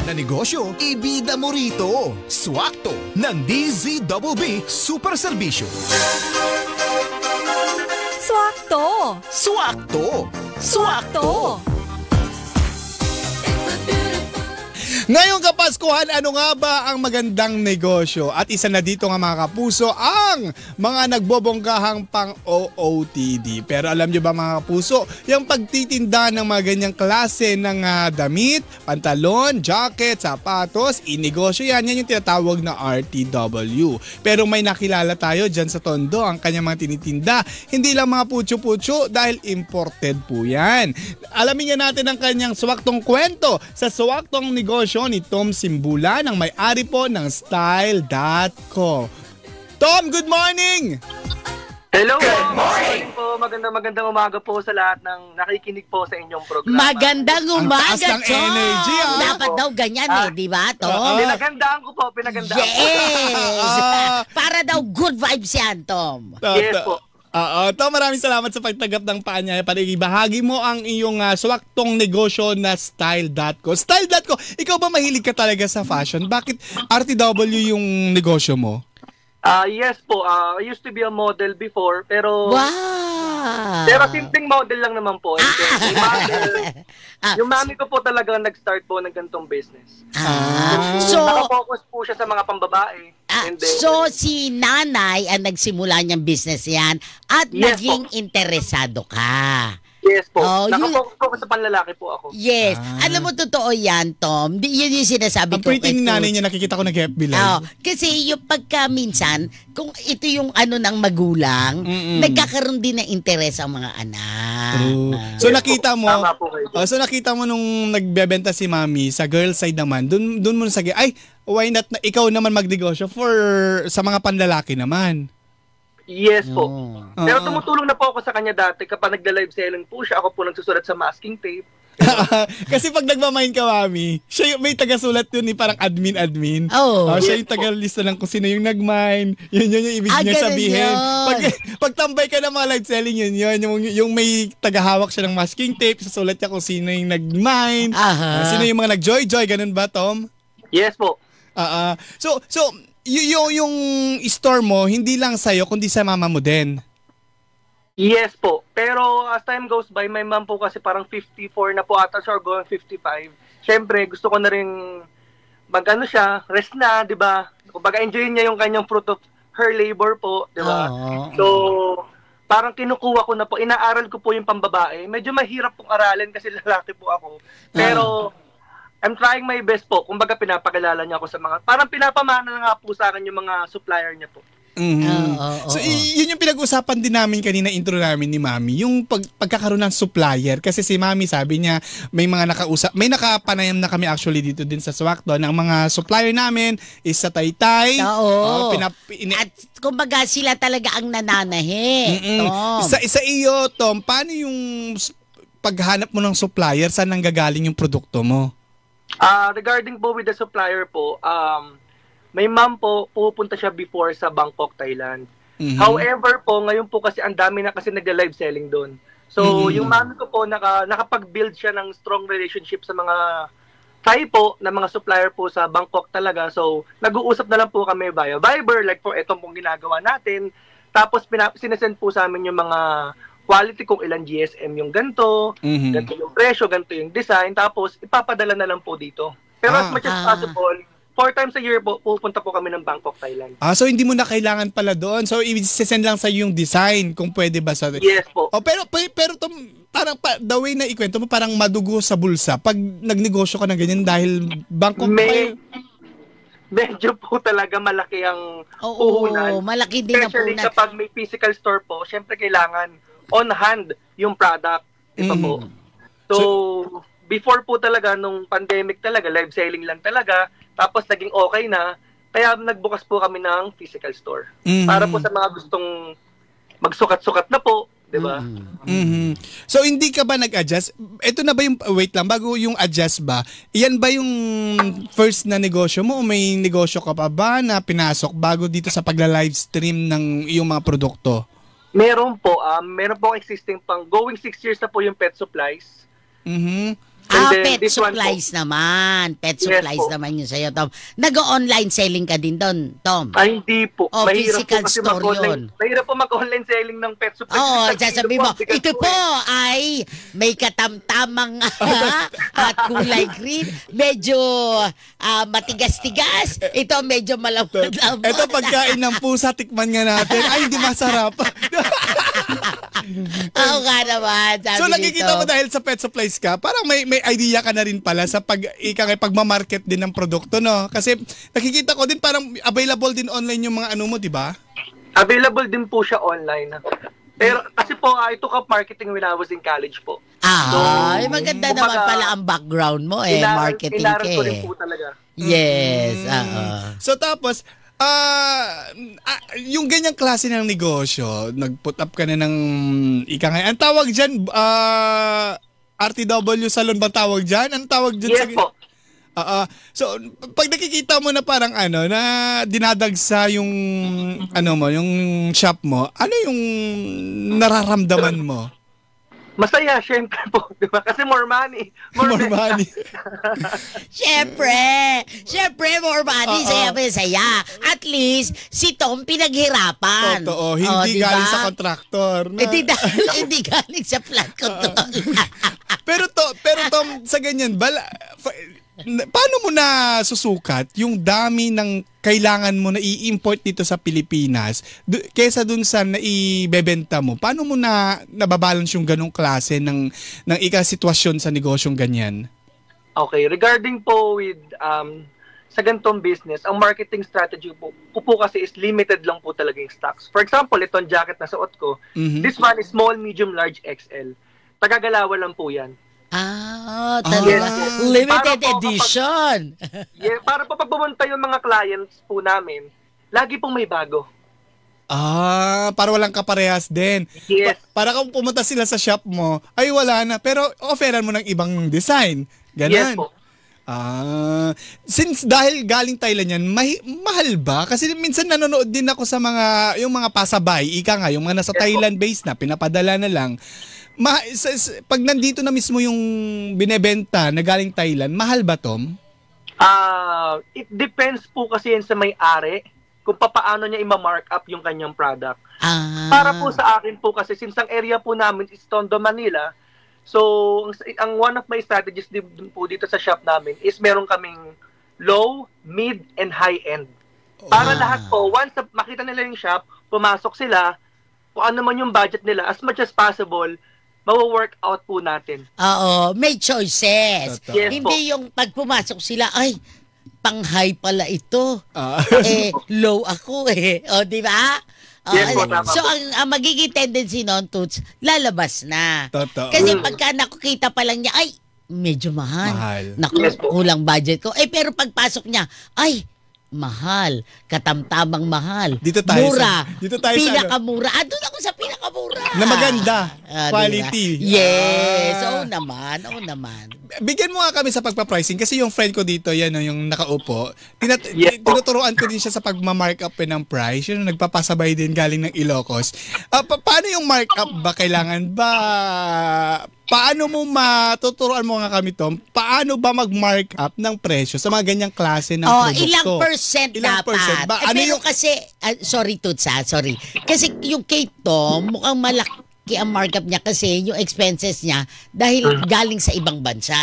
na negosyo, ibida mo rito. Swakto ng DZBB Super Serbisyo. Swakto! Swakto! Swakto! Ngayong Kapaskuhan, ano nga ba ang magandang negosyo? At isa na dito nga mga kapuso, ang mga nagbobonggahang pang-OOTD. Pero alam nyo ba mga kapuso, yung pagtitinda ng mga ganyang klase ng damit, pantalon, jacket, sapatos, inegosyo yan yung tinatawag na RTW. Pero may nakilala tayo dyan sa Tondo, ang kanyang mga tinitinda. Hindi lang mga putyo-putyo dahil imported po yan. Alamin nga natin ang kanyang swaktong kwento sa swaktong negosyo ni Tom Simbula, ng may-ari po ng Style.co. Tom, good morning! Hello! Good morning po. Magandang umaga po sa lahat ng nakikinig po sa inyong programa. Magandang umaga, Ang taas ng energy, ah. Dapat daw ganyan di ba, Tom? Pinagandaan ko po, pinagandaan ko. Yes! Para daw good vibes yan, Tom. Yes po. Tom, maraming salamat sa pagtanggap ng paanyaya. Ibahagi mo ang iyong swaktong negosyo na Style.co. Style.co, ikaw ba mahilig ka talaga sa fashion? Bakit RTW yung negosyo mo? Yes po. I used to be a model before, pero... Wow! Pero simpleng model lang naman po. Yung mami ko po talaga nag-start po ng ganitong business. So, Naka-focus po siya sa mga pambabae. so si nanay ang nagsimula niyang business yan at Yes, naging interesado ka. Yes po. Oh, Naka-focus po sa panlalaki po ako. Yes. Alam mo, totoo yan, Tom. Yun yung sinasabi Ang ko. pretty ni nanay niya, nakikita ko nag-FB live. Kasi yung pagka minsan, kung ito yung ano ng magulang, nagkakaroon din ng interes ang mga anak. True. So Yes, nakita mo, tama po kayo. so nakita mo nung nagbebenta si mami sa girl side naman, dun mo nasagi, ay, why not na ikaw naman magnegosyo sa mga panlalaki naman. Yes po. Pero Oo. tumutulong na po ako sa kanya dati kapag nagla-live selling po siya. Ako po nagsusulat sa masking tape. Kasi pag nagmamain ka, mami, siya yung, may tagasulat yun parang admin. Siya Yes yung tagalista lang kung sino yung nagmine. Yun yung ibig niya sabihin. Pag tambay ka ng mga live selling, yun. Yung may tagahawak siya ng masking tape, sasulat niya kung sino yung nagmine. Sino yung mga nag-joy-joy. Ganun ba, Tom? Yes po. So yung store mo, hindi lang sa'yo, kundi sa mama mo din. Yes po. Pero as time goes by, my mom po kasi parang 54 na po ata siya or going 55. Siyempre, gusto ko na rin rest na, di ba? Kumbaga, enjoyin niya yung kanyang fruit of her labor po, di ba? So, parang kinukuha ko na po, inaaral ko po yung pambabae. Medyo mahirap pong aralin kasi lalaki po ako. Pero, I'm trying my best po. Kumbaga, pinapakilala niya ako sa mga, parang pinapamana na nga po sa akin yung mga supplier niya po. So, yun yung pinag-usapan din namin kanina, intro namin ni Mami, yung pagkakaroon ng supplier. Kasi si Mami sabi niya, may nakapanayam na kami actually dito din sa Swakto. Ang mga supplier namin is sa Taytay. At kumbaga sila talaga ang nananahe. Tom. Sa iyo, Tom, paano yung paghanap mo ng supplier? Saan nanggagaling yung produkto mo? Regarding po with the supplier po, may ma'am po, pupunta siya before sa Bangkok, Thailand. However po, ngayon po kasi ang dami na kasi nag-live selling doon. So, yung mami ko po, nakapag-build siya ng strong relationship sa mga Thai po, na mga supplier po sa Bangkok talaga. So, nag-uusap na lang po kami via Viber, like for itong pong ginagawa natin. Tapos, sinesend po sa amin yung mga quality kung ilang GSM yung ganito, ganito yung presyo, ganito yung design, tapos ipapadala na lang po dito. Pero as much as possible, 4 times a year po, pupunta po kami ng Bangkok, Thailand. So hindi mo na kailangan pala doon. So i-send lang sa yung design kung pwede ba sa... Yes po. Pero parang the way na ikwento mo, parang madugo sa bulsa pag nagnegosyo ka na ganyan dahil Bangkok medyo po talaga malaki ang puhunan. Malaki din ang puhunan. Especially kapag may physical store po, syempre kailangan on hand yung product. Iba po. So, before po talaga, nung pandemic talaga, live selling lang talaga, tapos naging okay na, kaya nagbukas po kami ng physical store. Para po sa mga gustong magsukat-sukat na po, di ba? So, hindi ka ba nag-adjust? Ito na ba yung, wait lang, bago yung adjust ba, iyan ba yung first na negosyo mo o may negosyo ka pa ba na pinasok bago dito sa pagla-live stream ng iyong mga produkto? Meron po existing pang, going 6 years na po yung pet supplies. Pet this one po, supplies naman. Pet Yes supplies po. naman yun sa'yo, Tom. Nag-online selling ka din doon, Tom. Ay, hindi po. Oh, Mahirap physical po kasi store mag-online. yun. Mahirap po mag-online selling ng pet supplies. Oo, Kasi sasabihin mo, bigas ito po eh. ay may katamtamang at kulay green. Medyo matigas-tigas. Ito medyo malambot-lambot. Ito pagkain ng pusa, tikman nga natin. Ay, hindi masarap. Oo nga naman, sabi So nakikita nito. mo dahil sa pet supplies ka, parang may idea ka na rin pala sa pagmamarket din ng produkto, no? Kasi nakikita ko din parang available din online yung mga ano mo, di ba? Available din po siya online. Pero kasi po, ito ka marketing when I was in college po. Maganda kumbaga, naman pala ang background mo marketing inaral ka ko rin po talaga. Yes, oo. So tapos, yung ganyang klase ng negosyo, nag-put up ka na ng ang tawag dyan, RTW Salon ba tawag dyan? Ang tawag dyan Yes po. So, pag nakikita mo na parang na dinadagsa yung yung shop mo, ano yung nararamdaman mo? Masaya, syempre po. Diba? Kasi more money. More money. Siyempre, more money, saya. At least, si Tom pinaghirapan. Totoo, hindi diba? galing sa kontraktor. Hindi galing sa plant control. Pero Tom, sa ganyan, paano mo na susukat yung dami ng kailangan mo na i-import dito sa Pilipinas kesa dun sa naibebenta mo? Paano mo na nababalance yung ganong klase ng sitwasyon sa negosyong ganyan? Okay, regarding po with sa ganitong business, ang marketing strategy po kasi is limited lang po talaga yung stocks. For example, itong jacket na suot ko, this one is small, medium, large, XL. Tagagalawan lang po yan. Talaga. Yes. Limited Para po edition. Para po pag pumunta yung mga clients po namin, lagi pong may bago. Para walang kaparehas din. Yes. Para kung pumunta sila sa shop mo, ay wala na. Pero offeran mo ng ibang design. Ganon. Yes po. Since dahil galing Thailand yan, mahal ba? Kasi minsan nanonood din ako sa yung mga pasabay, yung mga nasa Thailand base na, pinapadala na lang. Pag nandito na mismo yung binebenta na galing Thailand, mahal ba, Tom? It depends po kasi yan sa may-ari kung paano niya i-mark up yung kanyang product. Para po sa akin po kasi since ang area po namin is Tondo, Manila, so ang one of my strategies din po dito sa shop namin is meron kaming low, mid, and high end. Para lahat po, once makita nila yung shop, pumasok sila, kung ano man yung budget nila, as much as possible, mawo-work out po natin. Oo, may choices. Yes, Hindi yung pag pumasok sila, ay, pang-high pala ito. Low ako O, di ba? Yes, po, tama so, po. ang magiging tendency noon, Toots, lalabas na. Totoo. Kasi pagka nakukita pa lang niya, ay, medyo mahal. Naku, Yes, po. kulang budget ko. Pero pagpasok niya, ay, mahal, katamtamang mahal. Dito tayo mura. dito tayo sa pinakamura. Doon ako sa pinakamura. Na maganda. Diba? Quality. Yes. Oo naman. Bigyan mo nga kami sa pagpa-pricing kasi yung friend ko dito, yung nakaupo, Yes, po. tinuturoan ko din siya sa pagma-markup ng price. Yung nagpapasabay din galing ng Ilocos. Paano yung markup ba? Kailangan ba? Paano mo matuturuan mo nga kami, Tom? Paano ba mag-markup ng presyo sa mga ganyang klase ng produkto? Ilang percent Ilang dapat? percent ba? Ano Pero yung... kasi, sorry Toots sorry. Kasi yung kay Tom, mukhang malaki ang markup niya kasi yung expenses niya dahil galing sa ibang bansa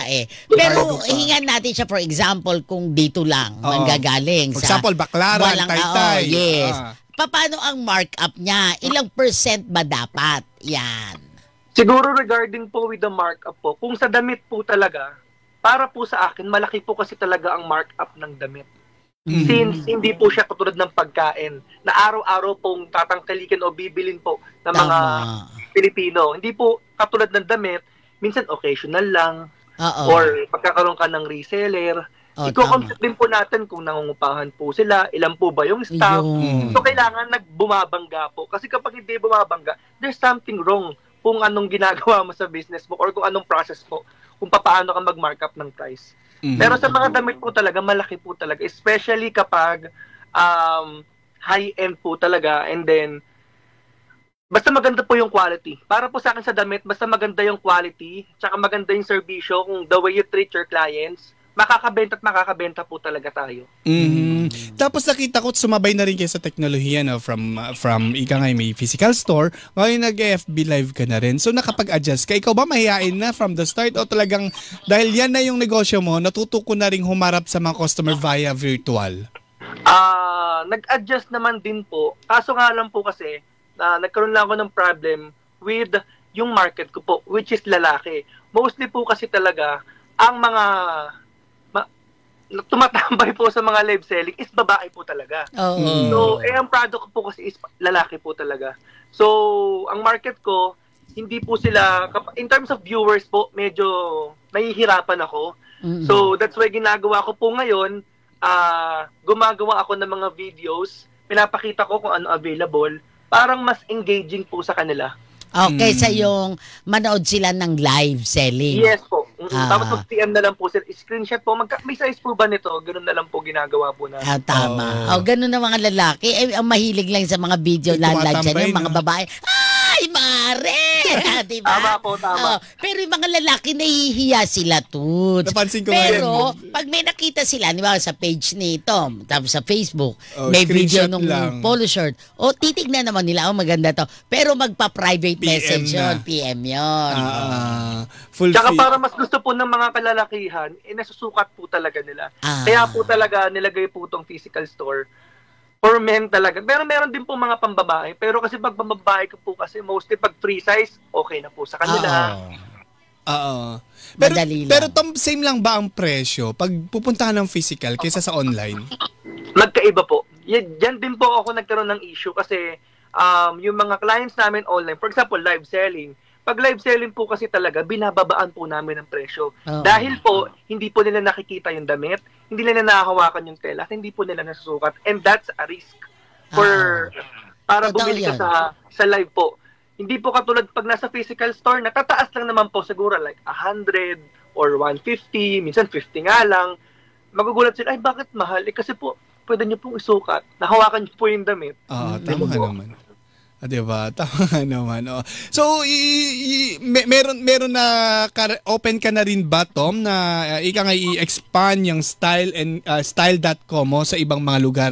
Pero hingan natin siya for example kung dito lang manggagaling. For example, Baclaran, Taytay. Yes. Paano ang markup niya? Ilang percent ba dapat? Yan. Siguro regarding po with the markup po, kung sa damit po talaga, para po sa akin, malaki po kasi talaga ang markup ng damit. Since hindi po siya katulad ng pagkain na araw-araw pong tatangkalikin o bibilin po ng mga Pilipino. Hindi po katulad ng damit, minsan occasional lang or pagkakaroon ka ng reseller. Iko-compute din po natin kung nangungupahan po sila, ilan po ba yung staff. So kailangan nagbumabangga po. Kasi kapag hindi bumabangga, there's something wrong kung anong ginagawa mo sa business mo or kung anong process po, kung paano ka mag-markup ng price. Pero sa mga damit po talaga, malaki po talaga. Especially kapag high-end po talaga and then Basta maganda po yung quality. Para po sa akin sa damit, basta maganda yung quality, tsaka maganda yung serbisyo, kung the way you treat your clients, makakabenta at makakabenta po talaga tayo. Tapos nakita ko sumabay na rin kayo sa teknolohiya, no? From ika nga may physical store, ngayon nag-FB live ka na rin. So nakapag-adjust ka. Ikaw ba mahihain na from the start o talagang dahil yan na yung negosyo mo, natuto ko na rin humarap sa mga customer via virtual? Nag-adjust naman din po. Kaso nga lang po kasi, nagkaroon lang ako ng problem with yung market ko po, which is lalaki. Mostly po kasi talaga, ang mga tumatambay po sa mga live selling is babae po talaga. So, ang product ko po kasi is lalaki po talaga. So, ang market ko, hindi po sila, in terms of viewers po, medyo nahihirapan ako. So, that's why ginagawa ko po ngayon, gumagawa ako ng mga videos, pinapakita ko kung ano available, parang mas engaging po sa kanila. Okay, sa yung manood sila ng live selling. Yes po. Tapos mag-PM na lang po sila. Screenshot po. May size po ba nito? Ganun na lang po ginagawa po na. Tama. Ganun na mga lalaki. Ang mahilig lang sa mga video live selling. Yung mga babae, ay, mare! Diba? Tama po, tama. Pero yung mga lalaki, nahihiya sila, Toots. Napansin ko pero, pag may nakita sila, di ba, sa page ni Tom, tapos sa Facebook, may video nung polo shirt, titignan naman nila, maganda to. Pero magpa-private message yun, PM yun. Tsaka para mas gusto po ng mga kalalakihan, nasusukat po talaga nila. Kaya po talaga nilagay po itong physical store for men talaga. Pero meron din po mga pambabae. Pero kasi pag pambabae ko po kasi, mostly pag free size, okay na po sa kanila. Pero Tom, same lang ba ang presyo pag pupuntahan ng physical kaysa sa online? Magkaiba po. Diyan din po ako nagkaroon ng issue kasi yung mga clients namin online, for example, live selling. Pag live selling po kasi talaga, binababaan po namin ang presyo. Dahil po, hindi po nila nakikita yung damit, hindi nila nakahawakan yung tela, hindi po nila nasusukat. And that's a risk para bumili ka sa live po. Hindi po katulad pag nasa physical store, natataas lang naman po siguro like 100 or 150, minsan 50 nga lang. Magugulat sila, ay bakit mahal? Kasi po, pwede nyo pong isukat. Nahawakan nyo po yung damit. Tama nga naman. Diba? Tama naman. So, meron na open ka na rin ba, Tom, na ika nga i-expand yung style.com mo sa ibang mga lugar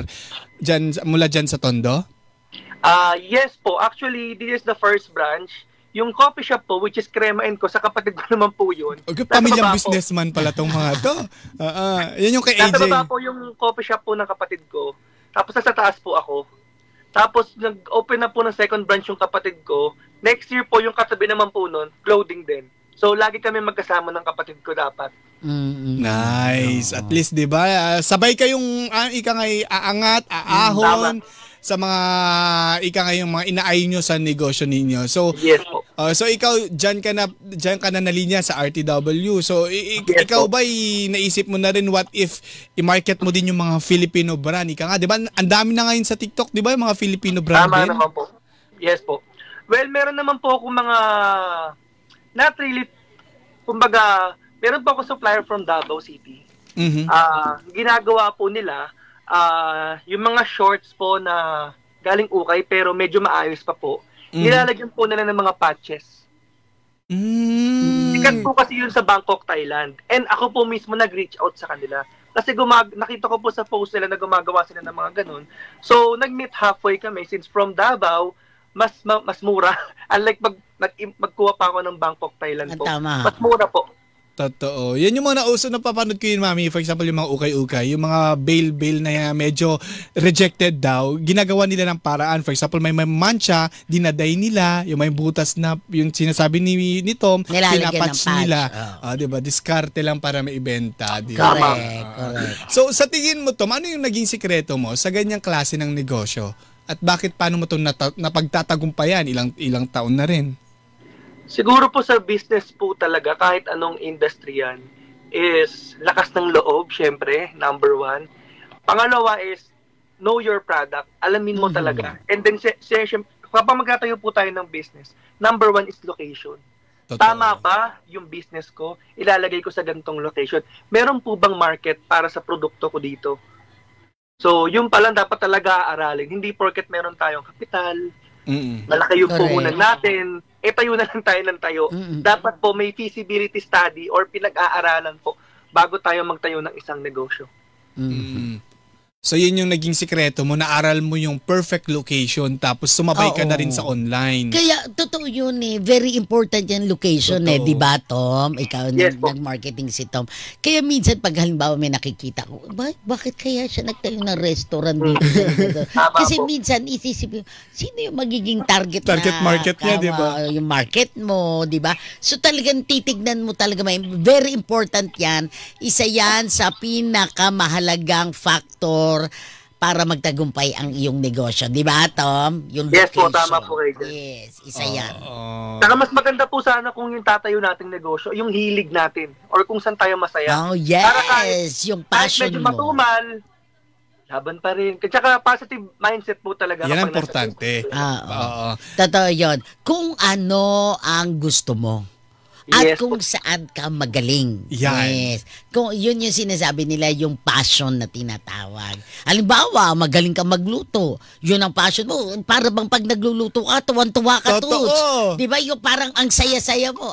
mula dyan sa Tondo? Yes po. Actually, this is the first branch. Yung coffee shop po, which is Crema & Co, sa kapatid ko naman po yun. Pamilyang businessman pala tong mga to. Yan yung kay AJ. Nasa baba po yung coffee shop po ng kapatid ko. Tapos nasa taas po ako. Tapos nag-open na po ng second branch yung kapatid ko. Next year po yung katabi naman po nun, clothing din. So lagi kami magkasama ng kapatid ko dapat. Nice. At least 'di ba? Sabay kayong ika nga aangat, aahon sa mga ika nga yung mga inaay nyo sa negosyo ninyo. So yes po. So ikaw diyan ka na nalinya sa RTW. So ikaw ba naisip mo na rin what if i-market mo din yung mga Filipino brand? Ika nga, 'di ba? Ang dami na ngayon sa TikTok, 'di ba, yung mga Filipino brand Tama din? naman po. Yes po. Well, meron naman po akong mga not really, kumbaga, meron po ako supplier from Davao City. Ginagawa po nila yung mga shorts po na galing ukay pero medyo maayos pa po. Nilalagyan po nila ng mga patches. Sikat po kasi yun sa Bangkok, Thailand. And ako po mismo nag-reach out sa kanila. Kasi nakita ko po sa post nila na gumagawa sila ng mga ganun. So, nag-meet halfway kami since from Davao, mas mura. Unlike magkuha pa ako ng Bangkok, Thailand po. Tama. Mas mura po. Totoo. Yan yung mga nauso na papanood ko yun, Mami. For example, yung mga ukay-ukay, yung mga bail na medyo rejected daw, ginagawa nila ng paraan. For example, may mancha, dinaday nila, yung may butas na, yung sinasabi ni Tom, pinapatch nila. Diba? Diskarte lang para maibenta. Diba? Correct. So, sa tingin mo, Tom, ano yung naging sikreto mo sa ganyang klase ng negosyo? At bakit paano mo ito napagtatagumpayan? Ilang taon na rin? Siguro po sa business po talaga, kahit anong industry yan, is lakas ng loob, syempre, number one. Pangalawa is, know your product. Alamin mo talaga. And then, kapag magtatayo po tayo ng business, number one is location. Totoo. Tama ba yung business ko? Ilalagay ko sa ganitong location. Meron po bang market para sa produkto ko dito? So, yung pala dapat talaga aaralin. Hindi porket meron tayong kapital, Malaki yung Correct. puhunan natin. Tayo na lang tayo ng tayo. Dapat po may feasibility study or pinag-aaralan po bago tayo magtayo ng isang negosyo. So yun yung naging sikreto mo, naaral mo yung perfect location tapos sumabay ka na rin sa online. Kaya, totoo yun eh. Very important yung location Totoo. di ba, Tom? Ikaw, Yes, po. nag-marketing si Tom. Kaya minsan, pag halimbawa may nakikita ko, bakit kaya siya nagtayo ng restaurant dito? Tama Kasi po. minsan, isisipin, sino yung magiging target market niya, di ba? Yung market mo, di ba? So talagang titignan mo talaga, very important yan. Isa yan sa pinakamahalagang factor para magtagumpay ang iyong negosyo. Di ba, Tom? Yung Yes po, location. tama po kayo dyan. Yes, isa yan. Saka mas maganda po sana kung yung tatayo nating negosyo, yung hilig natin or kung saan tayo masaya. Oh, yes. Para Yung kahit passion medyo mo. matumal, laban pa rin. Tsaka positive mindset po talaga. Yan ang kapag nasa importante. Oo. Totoo yun. Kung ano ang gusto mo. At Yes kung po. saan ka magaling. Yan. Yes. Kung yun yung sinasabi nila, yung passion na tinatawag. Halimbawa, magaling ka magluto. Yun ang passion mo. Para bang pag nagluluto ka, tuwan-tuwa ka, Totoo. Toots. Di ba? Yung parang ang saya-saya mo.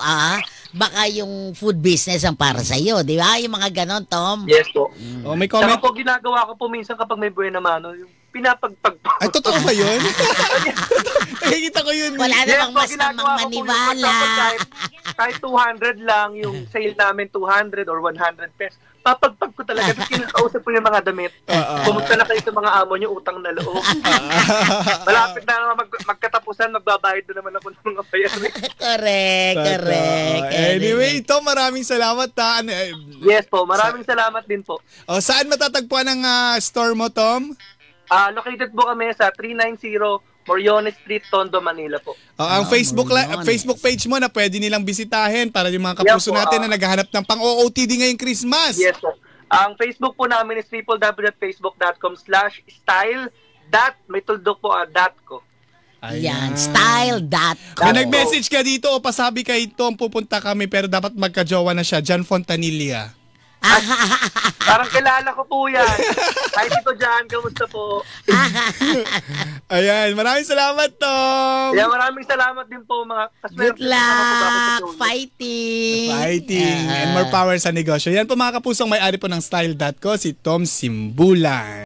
Baka yung food business ang para sa'yo. Di ba? Yung mga ganon, Tom. Yes po. Oh, may Tsaka comment. po ginagawa ko po minsan kapag may buena mano, yung pinapagpag po. Ay, totoo ba yun? Nakikita ko yun. Wala Yes namang po, mas ginagawa namang ko po yun. maniwala. Kahit 200 lang, yung sale namin 200 or 100 pesos. Papagpag ko talaga. Tapos kinakausap ko yung mga damit. Pumunta na kayo sa mga amo nyo, utang na loob. Malapit na magkatapusan, magbabayad na naman ako ng mga bayarin. Correct. Anyway, Tom, maraming salamat. Yes po, maraming salamat din po. Saan matatagpuan ang store mo, Tom? Located po kami sa 390 Moriones Street, Tondo, Manila po. Ang Moriones. Facebook page mo na pwede nilang bisitahin para yung mga kapuso Yeah po, natin na naghahanap ng pang-OOTD ngayong Christmas. Yes po. Ang Facebook po namin is www.facebook.com/style. May tuldok po .co. Yan, style.com. May nag-message ka dito o pasabi kay Tom, pupunta kami pero dapat magka-jowa na siya. John Fontanilla. Parang kilala ko po yan. Hi, Tito Jan, kamusta po? Ayan, maraming salamat, Tom. Yeah, maraming salamat din po mga Good luck. Fighting. Fighting and more power sa negosyo. Yan po mga kapusong may-ari po ng Style.co, si Tom Simbulan.